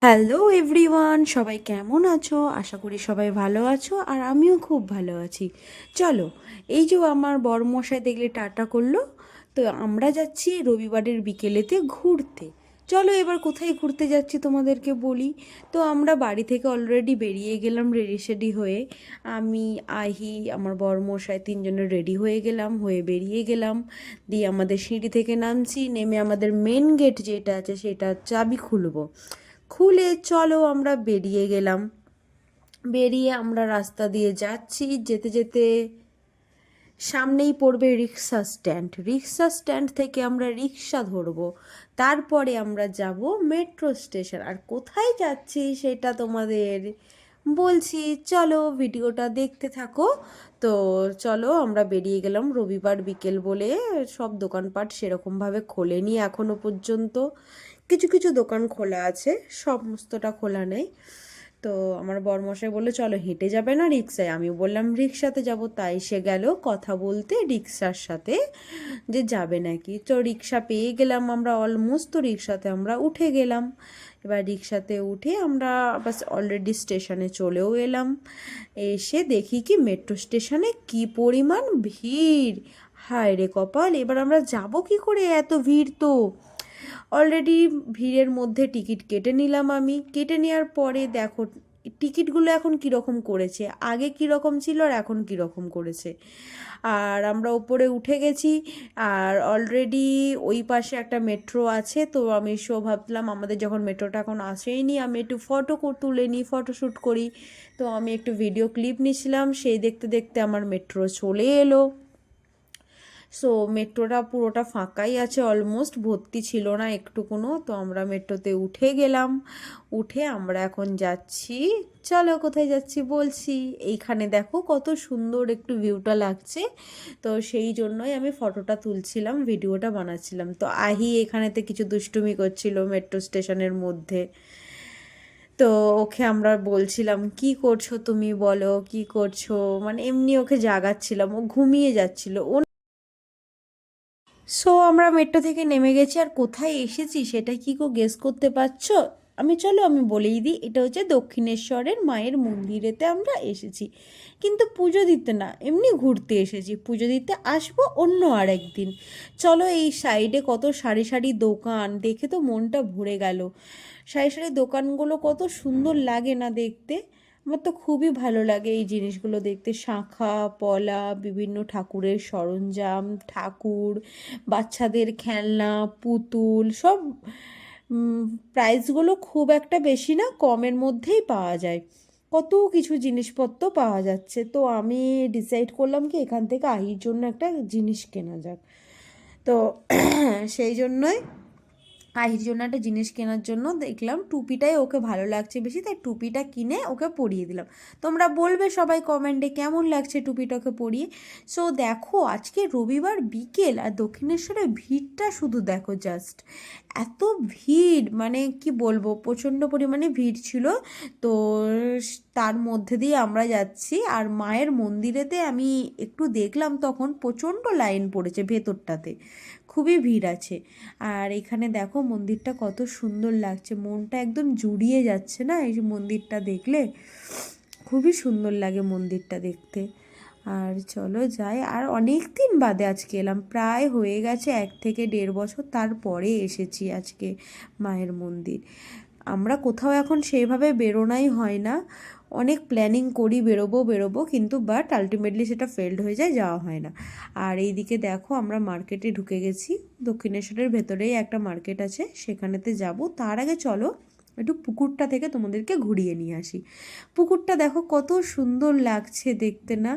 Hello everyone, সবাই কেমন আছো? আশা করি সবাই ভালো আছো, আর আমিও খুব ভালো আছি। চলো, এই যে আমার বড়মশাই দেখলে টাটা করলো, তো আমরা যাচ্ছি রবিবারের বিকেলেতে ঘুরতে। চলো এবার কোথায় ঘুরতে যাচ্ছি তোমাদেরকে বলি। তো আমরা বাড়ি থেকে অলরেডি বেরিয়ে গেলাম রেডি সেডি হয়ে। আমি, আহি, আমার বড়মশাই তিনজনে রেডি হয়ে গেলাম, হয়ে বেরিয়ে গেলাম। দিয়ে আমাদের সিঁড়ি থেকে নামছি, নেমে আমাদের মেন গেট যেটা আছে সেটা চাবি খুলবো। খুলে চলো আমরা বেরিয়ে গেলাম। বেরিয়ে আমরা রাস্তা দিয়ে যাচ্ছি, যেতে যেতে সামনেই পড়বে রিক্সা স্ট্যান্ড। রিক্সা স্ট্যান্ড থেকে আমরা রিক্সা ধরবো, তারপরে আমরা যাব মেট্রো স্টেশন। আর কোথায় যাচ্ছি সেটা তোমাদের বলছি, চলো ভিডিওটা দেখতে থাকো। তো চলো আমরা বেরিয়ে গেলাম। রবিবার বিকেল বলে সব দোকানপাট সেরকমভাবে খোলেনি এখনো পর্যন্ত। কিছু কিছু দোকান খোলা আছে, সমস্তটা খোলা নেই। তো আমার বরমশাই বললো চলো হেঁটে যাবে না রিক্সায়, আমি বললাম রিক্সাতে যাব। তাই সে গেল কথা বলতে রিক্সার সাথে যে যাবে নাকি। তো রিক্সা পেয়ে গেলাম আমরা অলমোস্ট, তো রিক্সাতে আমরা উঠে গেলাম। এবার রিক্সাতে উঠে আমরা বাস অলরেডি স্টেশনে চলেও এলাম। এসে দেখি কি মেট্রো স্টেশনে কি পরিমাণ ভিড়! হায় রে কপাল, এবার আমরা যাব কি করে, এত ভিড়! তো অলরেডি ভিড়ের মধ্যে টিকিট কেটে নিলাম আমি। কেটে নেওয়ার পরে দেখো টিকিটগুলো এখন কীরকম করেছে, আগে কীরকম ছিল আর এখন কীরকম করেছে। আর আমরা ওপরে উঠে গেছি, আর অলরেডি ওই পাশে একটা মেট্রো আছে। তো আমি ভাবলাম আমাদের যখন মেট্রোটা এখন আসেইনি, আমি একটু ফটো তুলে নিই, ফটোশ্যুট করি। তো আমি একটু ভিডিও ক্লিপ নিয়েছিলাম, সেই দেখতে দেখতে আমার মেট্রো চলে এলো। সো মেট্রোটা পুরোটা ফাঁকাই আছে, অলমোস্ট ভর্তি ছিল না একটুকুনো। তো আমরা মেট্রোতে উঠে গেলাম। উঠে আমরা এখন যাচ্ছি, চলো কোথায় যাচ্ছি বলছি। এইখানে দেখো কত সুন্দর একটু ভিউটা লাগছে। তো সেই জন্যই আমি ফটোটা তুলছিলাম, ভিডিওটা বানাচ্ছিলাম। তো আহি এখানেতে কিছু দুষ্টুমি করছিল মেট্রো স্টেশনের মধ্যে। তো ওকে আমরা বলছিলাম কি করছো তুমি, বলো কি করছো, মানে এমনি ওকে জাগাচ্ছিলাম, ও ঘুমিয়ে যাচ্ছিল। ও সো আমরা মেট্রো থেকে নেমে গেছি, আর কোথায় এসেছি সেটা কি গেস করতে পারছো? চলো আমি বলেই দিই, এটা হচ্ছে দক্ষিণেশ্বরের মায়ের মন্দিরেতে আমরা এসেছি। কিন্তু পুজো দিতে না, এমনি ঘুরতে এসেছি। পুজো দিতে আসবো অন্য আর একদিন। চলো, এই সাইডে কত সারি সারি দোকান দেখে তো মনটা ভরে গেল। সারি সারি দোকানগুলো কত সুন্দর লাগে না দেখতে। আমার তো খুবই ভালো লাগে এই জিনিসগুলো দেখতে, শাঁখা পলা, বিভিন্ন ঠাকুরের সরঞ্জাম, ঠাকুর, বাচ্চাদের খেলনা, পুতুল সব। প্রাইসগুলো খুব একটা বেশি না, কমের মধ্যেই পাওয়া যায়। কত কিছু জিনিসপত্র পাওয়া যাচ্ছে। তো আমি ডিসাইড করলাম কি এখান থেকে আহির জন্য একটা জিনিস কেনা যাক। তো সেই জন্যই আহির জন্য একটা জিনিস কেনার জন্য দেখলাম টুপিটাই ওকে ভালো লাগছে বেশি, তাই টুপিটা কিনে ওকে পরিয়ে দিলাম। তোমরা বলবে সবাই কমেন্টে কেমন লাগছে টুপিটাকে পরিয়ে। সো দেখো আজকে রবিবার বিকেল, আর দক্ষিণেশ্বরের ভিড়টা শুধু দেখো জাস্ট। এত ভিড়, মানে কি বলবো, প্রচণ্ড পরিমাণে ভিড় ছিল। তো তার মধ্যে দিয়ে আমরা যাচ্ছি, আর মায়ের মন্দিরেতে আমি একটু দেখলাম তখন প্রচণ্ড লাইন পড়েছে ভেতরটাতে, খুবই ভিড় আছে। আর এখানে দেখো মন্দিরটা কত সুন্দর লাগছে, মনটা একদম জুড়িয়ে যাচ্ছে না এই মন্দিরটা দেখলে। খুবই সুন্দর লাগে মন্দিরটা দেখতে। আর চলো যাই, আর অনেক দিন বাদে আজকে এলাম, প্রায় হয়ে গেছে 1 থেকে 1.5 বছর, তারপরে এসেছি আজকে মায়ের মন্দির। আমরা কোথাও এখন সেইভাবে বেরোনাই হয় না। অনেক প্ল্যানিং করি বেরোবো বেরোবো, কিন্তু বাট আলটিমেটলি সেটা ফেলড হয়ে যায়, যাওয়া হয় না। আর এইদিকে দেখো আমরা মার্কেটে ঢুকে গেছি। দক্ষিণেশ্বরের ভেতরেই একটা মার্কেট আছে, সেখানেতে যাব। তার আগে চলো একটু পুকুরটা থেকে তোমাদেরকে ঘুরিয়ে নিয়ে আসি। পুকুরটা দেখো কত সুন্দর লাগছে দেখতে না।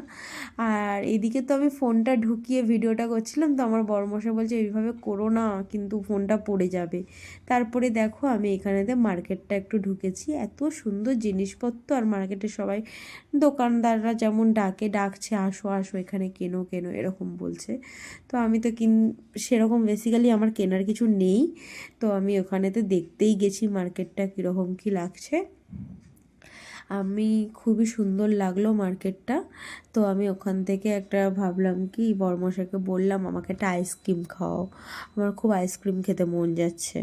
আর এদিকে তো আমি ফোনটা ঢুকিয়ে ভিডিওটা করছিলাম, তো আমার বড়মশাই বলছে এইভাবে করো না, কিন্তু ফোনটা পড়ে যাবে। তারপরে দেখো আমি এখানেতে মার্কেটটা একটু ঢুকেছি, এত সুন্দর জিনিসপত্র। আর মার্কেটে সবাই দোকানদাররা যেমন ডাকছে আসো আসো এখানে কেনো কেনো এরকম বলছে। তো আমি তো সেরকম বেসিক্যালি আমার কেনার কিছু নেই। তো আমি ওখানেতে দেখতেই গেছি মার্কেটটা কীরকম কী লাগছে। আমি খুবই সুন্দর লাগলো মার্কেটটা। তো আমি ওখান থেকে একটা ভাবলাম কি বড়মশাইকে বললাম আমাকে একটা আইসক্রিম খাওয়াও, আমার খুব আইসক্রিম খেতে মন যাচ্ছে।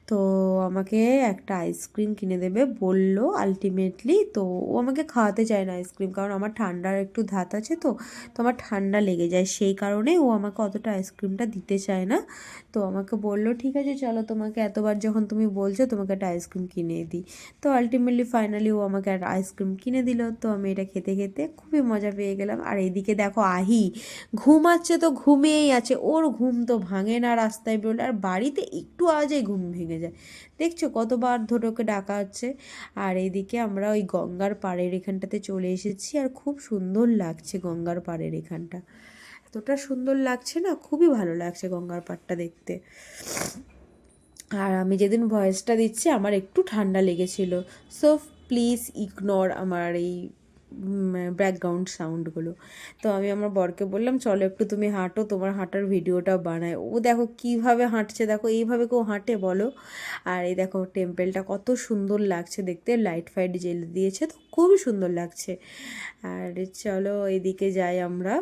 তো আমাকে একটা আইসক্রিম কিনে দেবে বললো আলটিমেটলি। তো ও আমাকে খাওয়াতে চায় না আইসক্রিম, কারণ আমার ঠান্ডার একটু ধাত আছে, তো আমার ঠান্ডা লেগে যায়, সেই কারণে ও আমাকে অতটা আইসক্রিমটা দিতে চায় না। তো আমাকে বললো ঠিক আছে চলো, তোমাকে এতবার যখন তুমি বলছো তোমাকে একটা আইসক্রিম কিনে দিই। তো আলটিমেটলি ফাইনালি ও আমাকে একটা আইসক্রিম কিনে দিল। তো আমি এটা খেতে খেতে খুবই মজা পেয়ে গেলাম। আর এইদিকে দেখো আহি ঘুমাচ্ছে, তো ঘুমিয়েই আছে, ওর ঘুম তো ভাঙে না রাস্তায় বেরোলে, আর বাড়িতে একটু আওয়াজেই ঘুম ভেঙে যায়। দেখছো কতবার ধরে ওকে ডাকা হচ্ছে। আর এইদিকে আমরা ওই গঙ্গার পাড়ের এখানটাতে চলে এসেছি, আর খুব সুন্দর লাগছে গঙ্গার পাড়ের এখানটা, এতটা সুন্দর লাগছে না, খুবই ভালো লাগছে গঙ্গার পাড়টা দেখতে। আর আমি যেদিন ভয়েসটা দিচ্ছি আমার একটু ঠান্ডা লেগেছিল, সো প্লিজ ইগনোর আমার এই ব্যাকগ্রাউন্ড সাউন্ডগুলো। তো আমি আমার বরকে বললাম চলো একটু তুমি হাঁটো, তোমার হাঁটার ভিডিওটা বানায়। ও দেখো কীভাবে হাঁটছে, দেখো এইভাবে কেউ হাঁটে বলো। আর এই দেখো টেম্পেলটা কত সুন্দর লাগছে দেখতে, লাইট ফাইট জেলে দিয়েছে, তো খুবই সুন্দর লাগছে। আর চলো এদিকে যাই আমরা।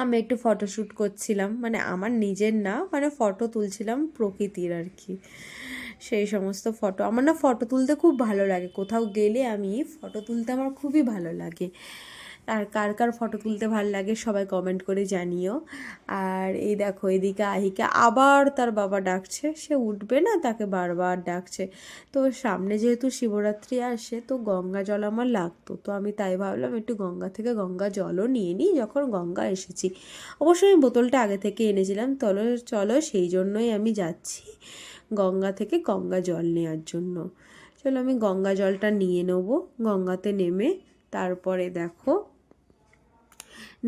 আমি একটু ফটোশ্যুট করছিলাম, মানে আমার নিজের না, মানে ফটো তুলছিলাম প্রকৃতির আর কি, সেই সমস্ত ফটো। আমার না ফটো তুলতে খুব ভালো লাগে, কোথাও গেলে আমি ফটো তুলতে আমার খুবই ভালো লাগে। আর কার কার ফটো তুলতে ভালো লাগে সবাই কমেন্ট করে জানিও। আর এই দেখো এদিকে আহিকে আবার তার বাবা ডাকছে, সে উঠবে না, তাকে বারবার ডাকছে। তো সামনে যেহেতু শিবরাত্রি আসে, তো গঙ্গা জল আমার লাগতো, তো আমি তাই ভাবলাম একটু গঙ্গা থেকে গঙ্গা জলও নিয়ে নিই যখন গঙ্গা এসেছি। অবশ্যই আমি বোতলটা আগে থেকে এনেছিলাম, চলো চলো সেই জন্যই আমি যাচ্ছি গঙ্গা থেকে গঙ্গা জল নেওয়ার জন্য। চলো আমি গঙ্গা জলটা নিয়ে নেবো। গঙ্গাতে নেমে তারপরে দেখো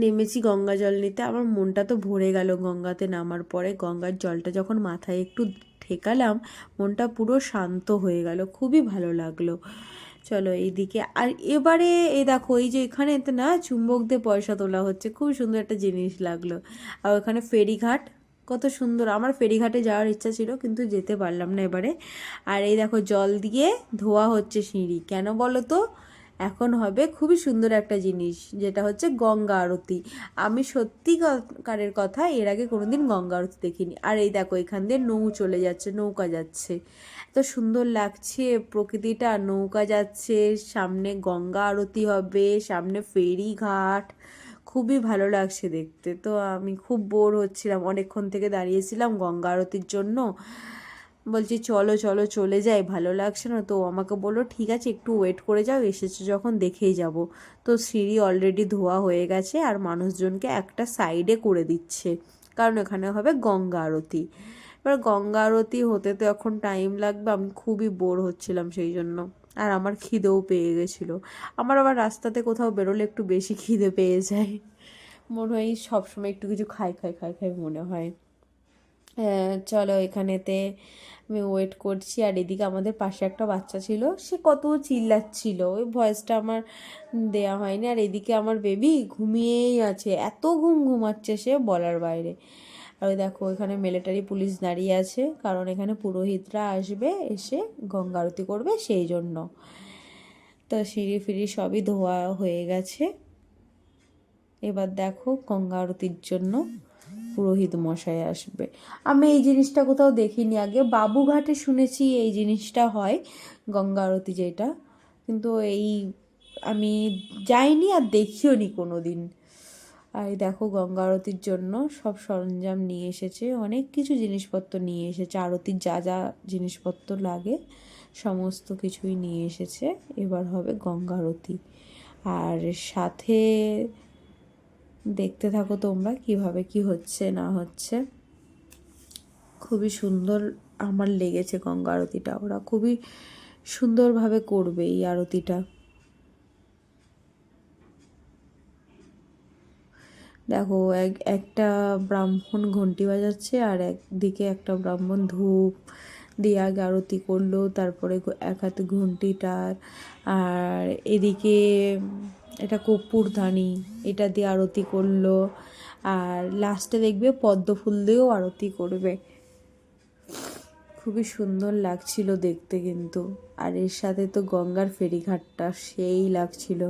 নেমেছি গঙ্গা জল নিতে, আমার মনটা তো ভরে গেল গঙ্গাতে নামার পরে। গঙ্গার জলটা যখন মাথায় একটু ঠেকালাম, মনটা পুরো শান্ত হয়ে গেল, খুবই ভালো লাগলো। চলো এইদিকে, আর এবারে এই দেখো এই যে এখানে না চুম্বক দিয়ে পয়সা তোলা হচ্ছে, খুব সুন্দর একটা জিনিস লাগলো। আর ওখানে ফেরিঘাট কত সুন্দর, আমার ফেরিঘাটে যাওয়ার ইচ্ছা ছিল কিন্তু যেতে পারলাম না এবারে। আর এই দেখো জল দিয়ে ধোয়া হচ্ছে সিঁড়ি, কেন বলো তো? এখন হবে খুবই সুন্দর একটা জিনিস, যেটা হচ্ছে গঙ্গা আরতি। আমি সত্যিকারের কথা এর আগে কোনোদিন গঙ্গা আরতি দেখিনি। আর এই দেখো এখান দিয়ে চলে যাচ্ছে, নৌকা যাচ্ছে, এত সুন্দর লাগছে প্রকৃতিটা, নৌকা যাচ্ছে, সামনে গঙ্গা আরতি হবে, সামনে ফেরি ঘাট, খুবই ভালো লাগছে দেখতে। তো আমি খুব বোর হচ্ছিলাম, অনেকক্ষণ থেকে দাঁড়িয়েছিলাম গঙ্গা আরতির জন্য, বলছি চলো চলো চলে যাই, ভালো লাগছে না। তো আমাকে বললো ঠিক আছে একটু ওয়েট করে যাও, এসেছো যখন দেখেই যাব। তো সিঁড়ি অলরেডি ধোয়া হয়ে গেছে, আর মানুষজনকে একটা সাইডে করে দিচ্ছে, কারণ এখানে হবে গঙ্গা আরতি। এবার গঙ্গা আরতি হতে তো এখন টাইম লাগবে, আমি খুবই বোর হচ্ছিলাম সেই জন্য। আর আমার খিদেও পেয়ে গেছিলো, আমার আবার রাস্তাতে কোথাও বেরোলে একটু বেশি খিদে পেয়ে যায়, মনে হয় সবসময় একটু কিছু খাই খাই খাই খাই মনে হয়। চলো এখানেতে আমি ওয়েট করছি। আর এদিকে আমাদের পাশে একটা বাচ্চা ছিল, সে কত চিল্লাচ্ছিল, ওই ভয়েসটা আমার দেয়া হয়নি। আর এদিকে আমার বেবি ঘুমিয়েই আছে, এত ঘুমাচ্ছে সে বলার বাইরে। আর ওই দেখো এখানে মিলিটারি পুলিশ দাঁড়িয়ে আছে, কারণ এখানে পুরোহিতরা আসবে, এসে গঙ্গা আরতি করবে সেই জন্য। তো সিঁড়ি ফিড়ি সবই ধোয়া হয়ে গেছে, এবার দেখো গঙ্গা আরতির জন্য পুরোহিত মশাই আসবে। আমি এই জিনিসটা কোথাও দেখিনি আগে, বাবুঘাটে শুনেছি এই জিনিসটা হয় গঙ্গা আরতি যেটা, কিন্তু এই আমি যাইনি আর দেখিও নি কোনো দিন। আর এই দেখো গঙ্গা আরতির জন্য সব সরঞ্জাম নিয়ে এসেছে, অনেক কিছু জিনিসপত্র নিয়ে এসেছে, আরতির যা যা জিনিসপত্র লাগে সমস্ত কিছুই নিয়ে এসেছে। এবার হবে গঙ্গা আরতি, আর সাথে দেখতে থাকো তোমরা কিভাবে কি হচ্ছে না হচ্ছে। খুবই সুন্দর আমার লেগেছে গঙ্গা আরতিটা, ওরা খুবই সুন্দরভাবে করবে এই আরতিটা। দেখো একটা ব্রাহ্মণ ঘন্টি বাজাচ্ছে, আর একদিকে একটা ব্রাহ্মণ ধূপ দিয়ে আগে আরতি করলো, তারপরে এক হাতে ঘন্টিটার, আর এদিকে এটা কর্পূরদানি, এটা দিয়ে আরতি করলো, আর লাস্টে দেখবে পদ্ম ফুল দিয়েও আরতি করবে। খুবই সুন্দর লাগছিল দেখতে কিন্তু। আর এর সাথে তো গঙ্গার ফেরিঘাটটা সেই লাগছিল।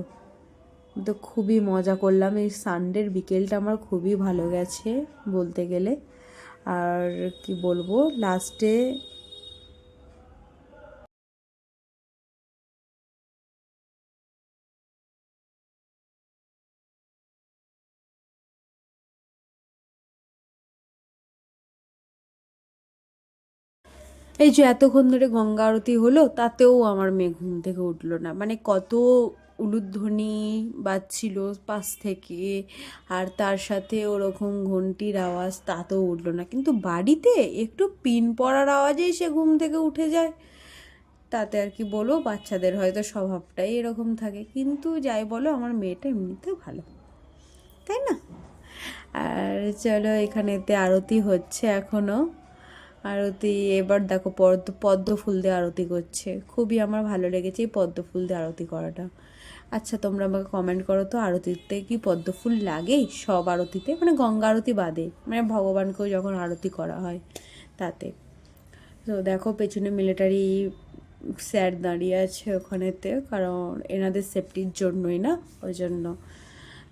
তো খুবই মজা করলাম। এই সানডের বিকেলটা আমার খুবই ভালো গেছে বলতে গেলে। আর কি বলবো, লাস্টে এই যে এতক্ষণ ধরে গঙ্গা আরতি হলো, তাতেও আমার মেয়ে ঘুম থেকে উঠলো না। মানে কত উলুধ্বনি বাজছিল পাশ থেকে, আর তার সাথে ওরকম ঘন্টির আওয়াজ, তাতেও উঠলো না। কিন্তু বাড়িতে একটু পিন পড়ার আওয়াজেই সে ঘুম থেকে উঠে যায়। তাতে আর কি বলবো, বাচ্চাদের হয়তো স্বভাবটাই এরকম থাকে। কিন্তু যাই বলো, আমার মেয়েটা এমনিতে ভালো, তাই না? আর চলো, এখানেতে আরতি হচ্ছে এখনো। আরতি এবার দেখো, পদ্ম পদ্ম ফুল দিয়ে আরতি করছে। খুবই আমার ভালো লেগেছে এই পদ্ম ফুল দিয়ে আরতি করাটা। আচ্ছা, তোমরা আমাকে কমেন্ট করো তো, আরতিতে কি পদ্ম ফুল লাগে? সব আরতিতে, মানে গঙ্গা আরতি বাদে, মানে ভগবানকেও যখন আরতি করা হয় তাতে। তো দেখো, পেছনে মিলিটারি স্যার দাঁড়িয়ে আছে ওখানেতে, কারণ এনাদের সেফটির জন্যই না, ওই জন্য।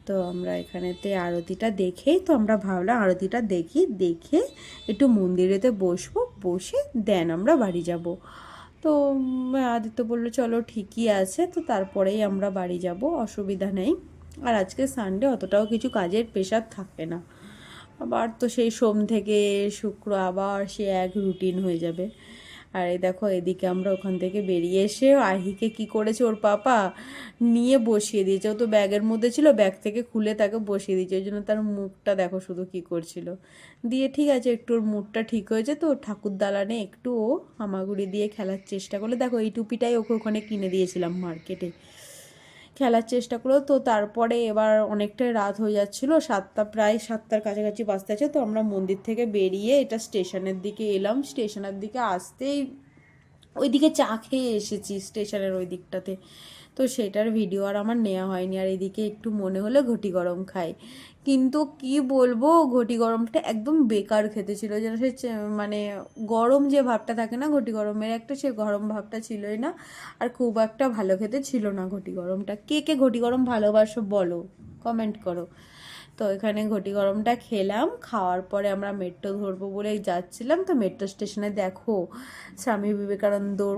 তো আমরা এখানেতে আরতিটা দেখেই তো আমরা ভাবলাম আরতিটা দেখে একটু মন্দিরেতে বসবো, বসে দেন আমরা বাড়ি যাব। তো আদিত্য বললো চলো ঠিকই আছে, তো তারপরেই আমরা বাড়ি যাব, অসুবিধা নেই। আর আজকে সানডে, অতটাও কিছু কাজের প্রেশার থাকবে না। আবার তো সেই সোম থেকে শুক্র আবার সে এক রুটিন হয়ে যাবে। আর এই দেখো, এদিকে আমরা ওখান থেকে বেরিয়ে এসে আহিকে কি করেছে, ওর পাপা নিয়ে বসিয়ে দিয়েছে। ও তো ব্যাগের মধ্যে ছিল, ব্যাগ থেকে খুলে তাকে বসিয়ে দিয়েছে। ওই জন্য তার মুখটা দেখো শুধু কি করছিল। দিয়ে ঠিক আছে, একটু ওর মুডটা ঠিক হয়েছে, তো ঠাকুর দালানে একটু ও হামাগুড়ি দিয়ে খেলার চেষ্টা করলো। দেখো, এই টুপিটাই ওকে ওখানে কিনে দিয়েছিলাম মার্কেটে, খেলার চেষ্টা করলো। তো তারপরে এবার অনেকটাই রাত হয়ে যাচ্ছিলো, প্রায় সাতটার কাছাকাছি বাজতে আছে। তো আমরা মন্দির থেকে বেরিয়ে এটা স্টেশনের দিকে এলাম। স্টেশনের দিকে আসতেই ওইদিকে চা খেয়ে এসেছি স্টেশনের ওই দিকটাতে। তো সেটার ভিডিও আর আমার নেওয়া হয়নি। আর এদিকে একটু মনে হলো ঘটি গরম খাই, কিন্তু কি বলবো, ঘটি গরমটা একদম বেকার খেতে ছিল। যেন সে মানে গরম যে ভাবটা থাকে না ঘটি গরমের একটা, সে গরম ভাবটা ছিলই না। আর খুব একটা ভালো খেতে ছিল না ঘটি গরমটা। কে কে ঘটি গরম ভালোবাসো বলো, কমেন্ট করো। তো এখানে ঘটি গরমটা খেলাম। খাওয়ার পরে আমরা মেট্রো ধরবো বলে যাচ্ছিলাম। তো মেট্রো স্টেশনে দেখো, স্বামী বিবেকানন্দর